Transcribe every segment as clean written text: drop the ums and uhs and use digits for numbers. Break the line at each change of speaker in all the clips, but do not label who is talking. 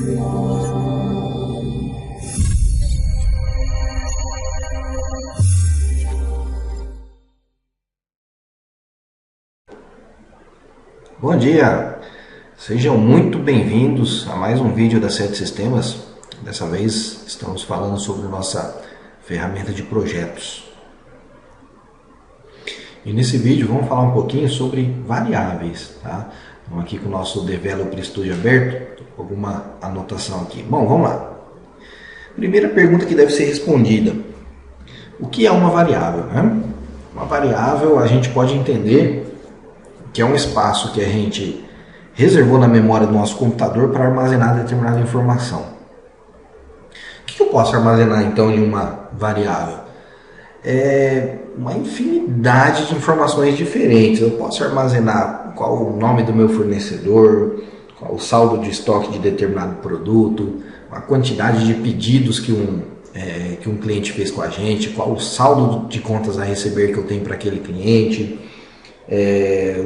Bom dia, sejam muito bem-vindos a mais um vídeo da Sete Sistemas. Dessa vez estamos falando sobre nossa ferramenta de projetos. E nesse vídeo vamos falar um pouquinho sobre variáveis, tá? Então aqui com o nosso Developer Studio aberto, alguma anotação aqui. Bom, vamos lá. Primeira pergunta que deve ser respondida: o que é uma variável, né? Uma variável a gente pode entender que é um espaço que a gente reservou na memória do nosso computador para armazenar determinada informação. O que eu posso armazenar então em uma variável? É uma infinidade de informações diferentes. Eu posso armazenar qual o nome do meu fornecedor, qual o saldo de estoque de determinado produto, a quantidade de pedidos que um cliente fez com a gente, qual o saldo de contas a receber que eu tenho para aquele cliente,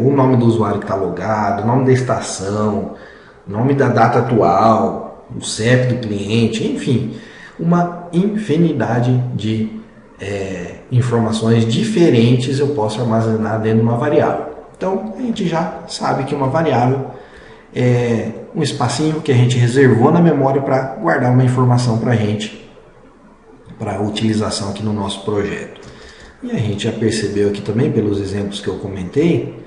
o nome do usuário que está logado, o nome da estação, o nome da data atual, o CEP do cliente, enfim, uma infinidade de informações diferentes eu posso armazenar dentro de uma variável. Então a gente já sabe que uma variável é um espacinho que a gente reservou na memória para guardar uma informação para a gente, para utilização aqui no nosso projeto. E a gente já percebeu aqui também, pelos exemplos que eu comentei,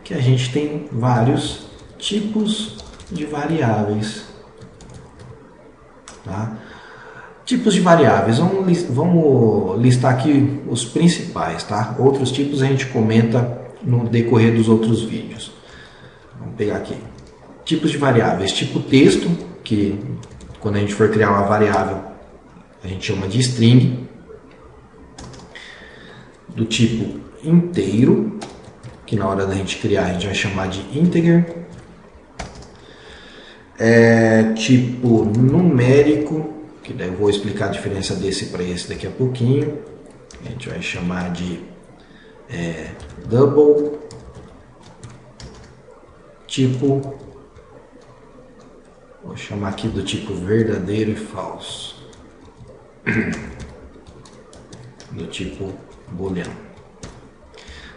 que a gente tem vários tipos de variáveis. Tá? Tipos de variáveis, vamos listar aqui os principais. Tá? Outros tipos a gente comenta no decorrer dos outros vídeos. Vamos pegar aqui. Tipos de variáveis, tipo texto, que quando a gente for criar uma variável, a gente chama de string. Do tipo inteiro, que na hora da gente criar a gente vai chamar de integer. Tipo numérico, que daí eu vou explicar a diferença desse para esse daqui a pouquinho. A gente vai chamar de double. Tipo, vou chamar aqui do tipo verdadeiro e falso. Do tipo booleano.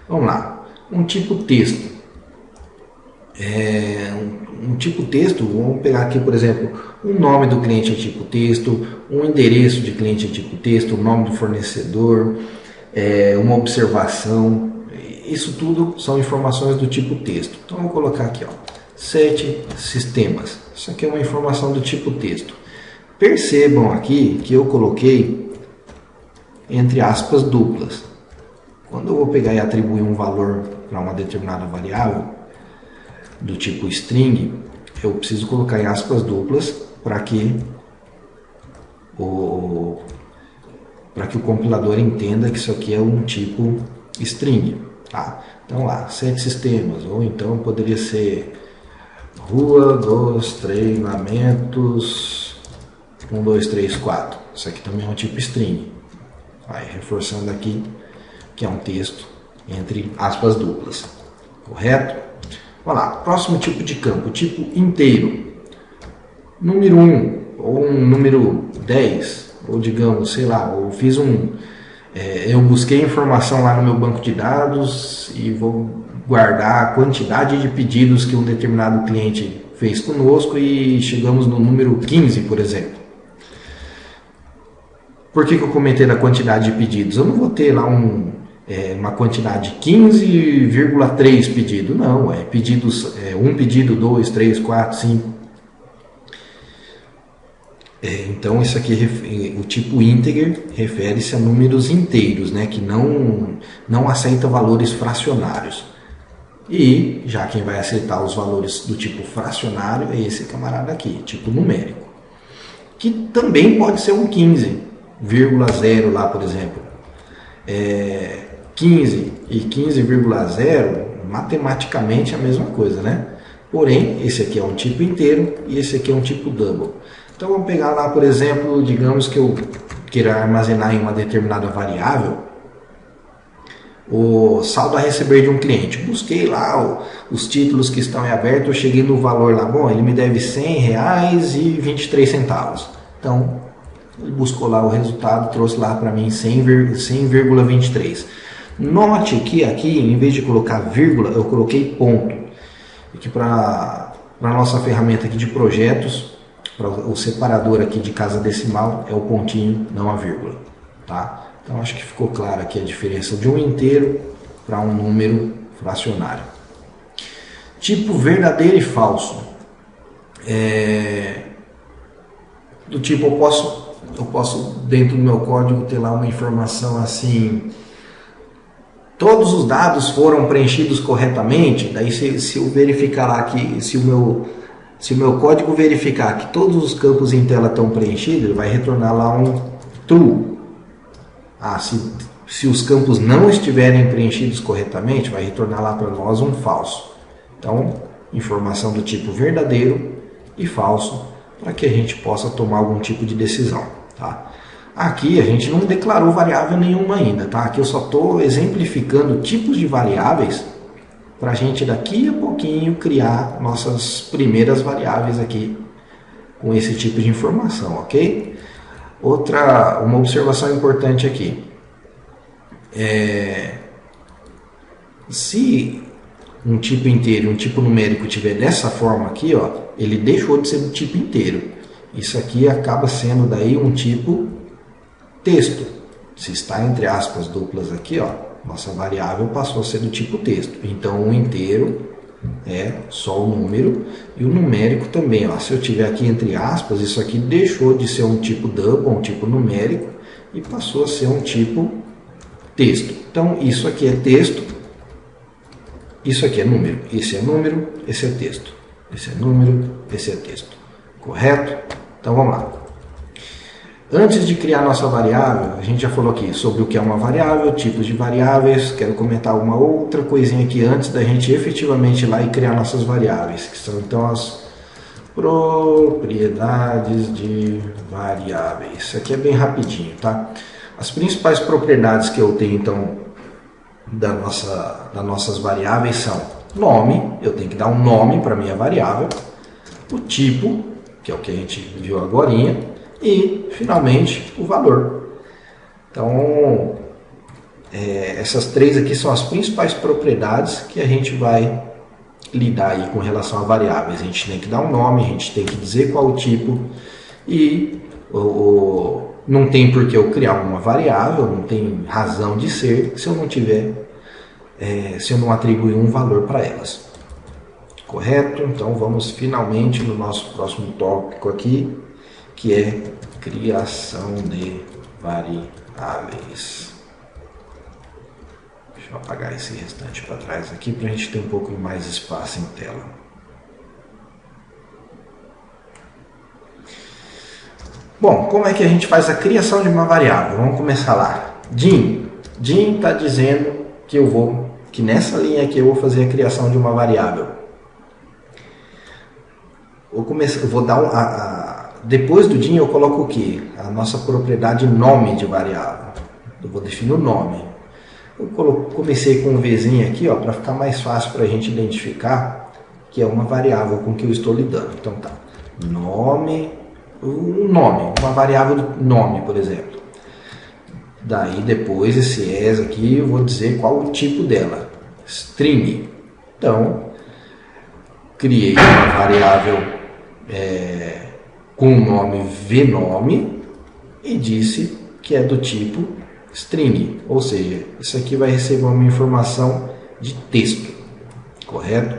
Vamos lá. Um tipo texto. Um tipo texto, vamos pegar aqui, por exemplo, o nome do cliente é tipo texto, um endereço de cliente é tipo texto, o nome do fornecedor, uma observação. Isso tudo são informações do tipo texto. Então, vou colocar aqui, ó, 7 sistemas. Isso aqui é uma informação do tipo texto. Percebam aqui que eu coloquei entre aspas duplas. Quando eu vou pegar e atribuir um valor para uma determinada variável do tipo string, eu preciso colocar em aspas duplas para que o compilador entenda que isso aqui é um tipo string. Tá? Então lá, 7 sistemas, ou então poderia ser Rua dos Treinamentos 1, 2, 3, 4. Isso aqui também é um tipo string. Vai reforçando aqui que é um texto entre aspas duplas, correto? Vamos lá, próximo tipo de campo, tipo inteiro. Número 1 ou um número 10, ou digamos, sei lá, eu busquei informação lá no meu banco de dados e vou guardar a quantidade de pedidos que um determinado cliente fez conosco e chegamos no número 15, por exemplo. Por que eu comentei da quantidade de pedidos? Eu não vou ter lá uma quantidade de 15,3 pedidos. Não, pedidos, um pedido, 2, 3, 4, 5. Então, isso aqui, o tipo integer, refere-se a números inteiros, né, que não aceita valores fracionários. E já quem vai aceitar os valores do tipo fracionário é esse camarada aqui, tipo numérico. Que também pode ser um 15,0 lá, por exemplo. 15 e 15,0 matematicamente é a mesma coisa, né? Porém, esse aqui é um tipo inteiro e esse aqui é um tipo double. Então vamos pegar lá, por exemplo, digamos que eu queira armazenar em uma determinada variável o saldo a receber de um cliente. Busquei lá os títulos que estão em aberto, eu cheguei no valor lá, bom, ele me deve R$100,23. Então, ele buscou lá o resultado, trouxe lá para mim 100,23. Note que aqui, em vez de colocar vírgula, eu coloquei ponto. Aqui para a nossa ferramenta aqui de projetos, para o separador aqui de casa decimal, é o pontinho, não a vírgula. Tá? Então acho que ficou claro aqui a diferença de um inteiro para um número fracionário. Tipo verdadeiro e falso. Do tipo, eu posso dentro do meu código ter lá uma informação assim: todos os dados foram preenchidos corretamente. Daí se eu verificar lá que se o meu código verificar que todos os campos em tela estão preenchidos, ele vai retornar lá um true. Se os campos não estiverem preenchidos corretamente, vai retornar lá para nós um falso. Então, informação do tipo verdadeiro e falso, para que a gente possa tomar algum tipo de decisão. Tá? Aqui a gente não declarou variável nenhuma ainda. Tá? Aqui eu só estou exemplificando tipos de variáveis para a gente daqui a pouquinho criar nossas primeiras variáveis aqui com esse tipo de informação, ok? Uma observação importante aqui. Se um tipo inteiro e um tipo numérico tiver dessa forma aqui, ó, ele deixou de ser do tipo inteiro. Isso aqui acaba sendo daí um tipo texto. Se está entre aspas duplas aqui, ó, nossa variável passou a ser do tipo texto. Então o inteiro é só o número e o numérico também. Ó. Se eu tiver aqui entre aspas, isso aqui deixou de ser um tipo double, um tipo numérico, e passou a ser um tipo texto. Então isso aqui é texto, isso aqui é número, esse é número, esse é texto, esse é número, esse é texto. Correto? Então vamos lá. Antes de criar nossa variável, a gente já falou aqui sobre o que é uma variável, tipos de variáveis. Quero comentar uma outra coisinha aqui antes da gente efetivamente ir lá e criar nossas variáveis, que são então as propriedades de variáveis. Isso aqui é bem rapidinho, tá? As principais propriedades que eu tenho então das nossas variáveis são nome, eu tenho que dar um nome para minha variável, o tipo, que é o que a gente viu agorinha, e, finalmente, o valor. Então, essas três aqui são as principais propriedades que a gente vai lidar aí com relação a variáveis. A gente tem que dar um nome, a gente tem que dizer qual o tipo, e não tem por que eu criar uma variável, não tem razão de ser se eu não tiver, se eu não atribuir um valor para elas. Correto? Então, vamos finalmente no nosso próximo tópico aqui, que é criação de variáveis. Deixa eu apagar esse restante para trás aqui para a gente ter um pouco mais espaço em tela. Bom, como é que a gente faz a criação de uma variável? Vamos começar lá. Jim está dizendo que nessa linha aqui eu vou fazer a criação de uma variável. Eu vou dar depois do Jim eu coloco o que? A nossa propriedade nome de variável. Eu vou definir o nome. Eu comecei com um Vzinho aqui, para ficar mais fácil para a gente identificar que é uma variável com que eu estou lidando. Então tá, nome, uma variável do nome, por exemplo. Daí depois esse as aqui eu vou dizer qual o tipo dela, string. Então, criei uma variável com o nome vnome e disse que é do tipo string, ou seja, isso aqui vai receber uma informação de texto, correto?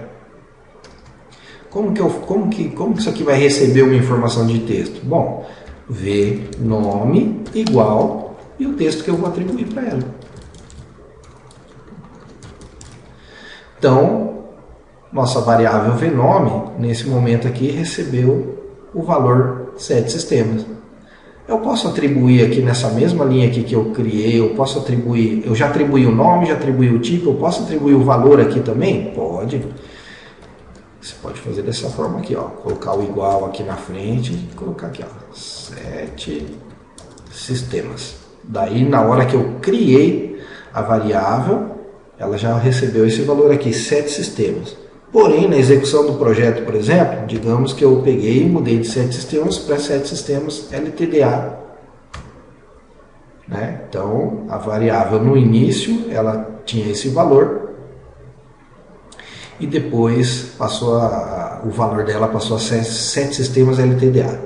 Como que isso aqui vai receber uma informação de texto? Bom, vnome igual e o texto que eu vou atribuir para ela. Então, nossa variável vnome, nesse momento aqui, recebeu o valor setSistemas. Eu posso atribuir aqui nessa mesma linha aqui que eu criei, eu já atribuí o nome, já atribuí o tipo, eu posso atribuir o valor aqui também? Pode. Você pode fazer dessa forma aqui, colocar o igual aqui na frente e colocar aqui, setSistemas. Daí, na hora que eu criei a variável, ela já recebeu esse valor aqui, 7 sistemas. Porém, na execução do projeto, por exemplo, digamos que eu peguei e mudei de 7 sistemas para 7 sistemas LTDA. Né? Então, a variável no início, ela tinha esse valor e depois passou o valor dela passou a 7 sistemas LTDA.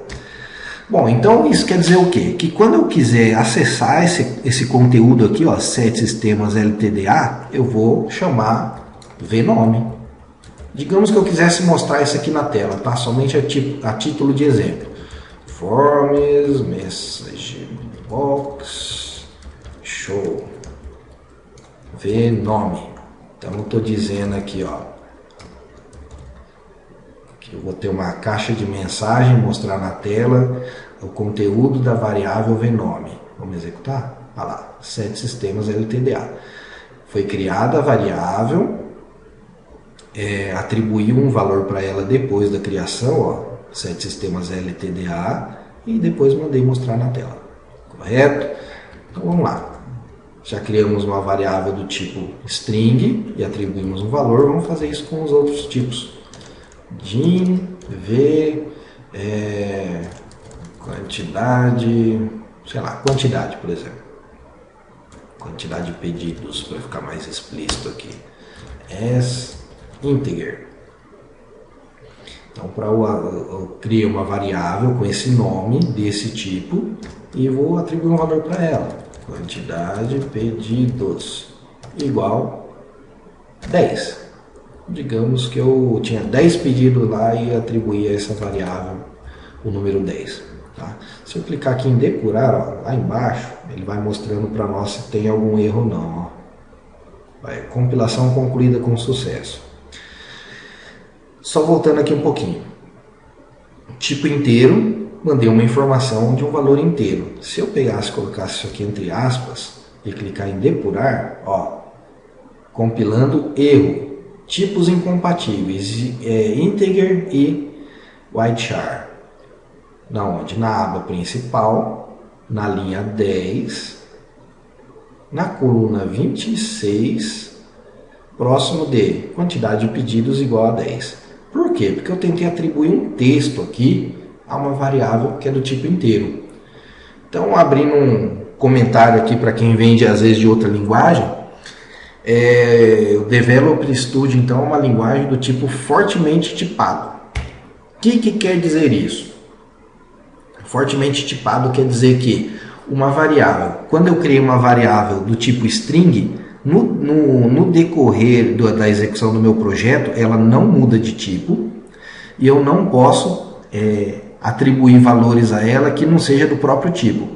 Bom, então isso quer dizer o quê? Que quando eu quiser acessar esse conteúdo aqui, ó, 7 sistemas LTDA, eu vou chamar vNome. Digamos que eu quisesse mostrar isso aqui na tela, tá? Somente a título de exemplo. Forms, message box, show, vNome. Então eu estou dizendo aqui, ó, que eu vou ter uma caixa de mensagem, mostrar na tela o conteúdo da variável vNome. Vamos executar? Olha lá, 7 sistemas LTDA. Foi criada a variável, atribuiu um valor para ela depois da criação, ó, 7 sistemas LTDA, e depois mandei mostrar na tela. Correto? Então vamos lá. Já criamos uma variável do tipo string e atribuímos um valor. Vamos fazer isso com os outros tipos. Din, v, quantidade, sei lá, quantidade, por exemplo. Quantidade de pedidos, para ficar mais explícito aqui. As integer. Então, eu crio uma variável com esse nome desse tipo e vou atribuir um valor para ela. Quantidade pedidos igual 10. Digamos que eu tinha 10 pedidos lá e atribuí a essa variável o número 10. Tá? Se eu clicar aqui em depurar, ó, lá embaixo, ele vai mostrando para nós se tem algum erro ou não. Ó. Compilação concluída com sucesso. Só voltando aqui um pouquinho. Tipo inteiro, mandei uma informação de um valor inteiro. Se eu pegasse e colocasse isso aqui entre aspas e clicar em depurar, ó, compilando erro, tipos incompatíveis, integer e wildchar. Na onde? Na aba principal, na linha 10, na coluna 26, próximo de quantidade de pedidos igual a 10. Por quê? Porque eu tentei atribuir um texto aqui a uma variável que é do tipo inteiro. Então, abrindo um comentário aqui para quem vende às vezes de outra linguagem, o Developer Studio então é uma linguagem do tipo fortemente tipado. O que quer dizer isso? Fortemente tipado quer dizer que uma variável, quando eu criei uma variável do tipo string, no decorrer da execução do meu projeto, ela não muda de tipo e eu não posso atribuir valores a ela que não seja do próprio tipo.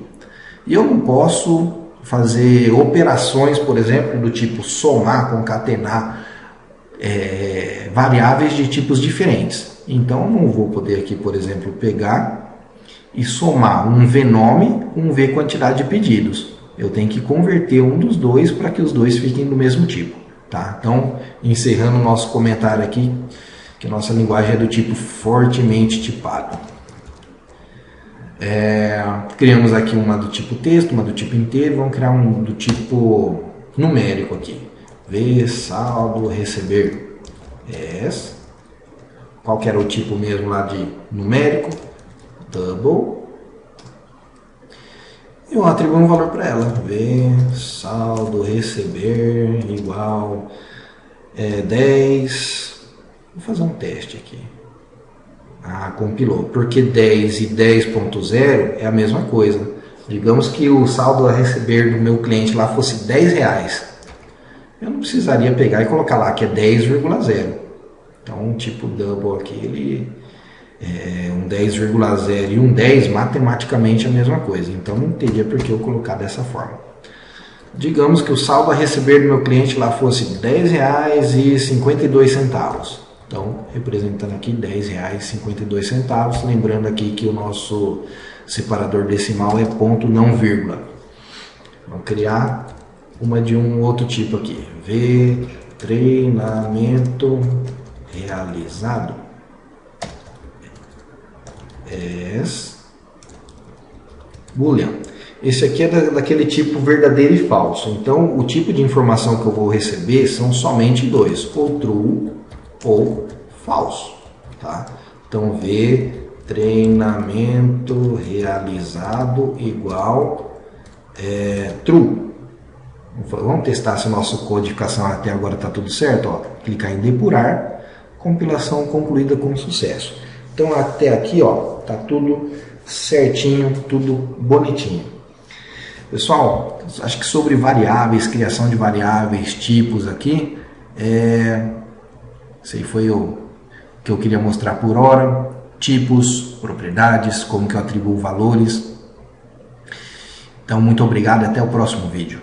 E eu não posso fazer operações, por exemplo, do tipo somar, concatenar variáveis de tipos diferentes. Então eu não vou poder aqui, por exemplo, pegar e somar um vNome com um v quantidade de pedidos. Eu tenho que converter um dos dois para que os dois fiquem do mesmo tipo. Tá? Então, encerrando o nosso comentário aqui, que a nossa linguagem é do tipo fortemente tipado. Criamos aqui uma do tipo texto, uma do tipo inteiro, vamos criar um do tipo numérico aqui. V, saldo, receber. Qual que era o tipo mesmo lá de numérico? Double. E eu atribuo um valor para ela. V, saldo, receber, igual 10. Vou fazer um teste aqui. Compilou. Porque 10 e 10.0 é a mesma coisa. Digamos que o saldo a receber do meu cliente lá fosse R$10. Eu não precisaria pegar e colocar lá que é 10,0. Então, tipo double aqui, ele um 10,0 e um 10 matematicamente é a mesma coisa. Então não teria por que eu colocar dessa forma. Digamos que o saldo a receber do meu cliente lá fosse R$10,52. Então, representando aqui R$10,52. Lembrando aqui que o nosso separador decimal é ponto, não vírgula. Vamos criar uma de um outro tipo aqui. V, treinamento realizado. Boolean. Esse aqui é daquele tipo verdadeiro e falso. Então, o tipo de informação que eu vou receber são somente dois, ou true ou falso. Tá? Então, V, treinamento realizado igual true. Vamos testar se a nossa codificação até agora está tudo certo. Ó, clicar em depurar, compilação concluída com sucesso. Então, até aqui está tudo certinho, tudo bonitinho. Pessoal, acho que sobre variáveis, criação de variáveis, tipos aqui, esse aí foi o que eu queria mostrar por hora. Tipos, propriedades, como que eu atribuo valores. Então, muito obrigado e até o próximo vídeo.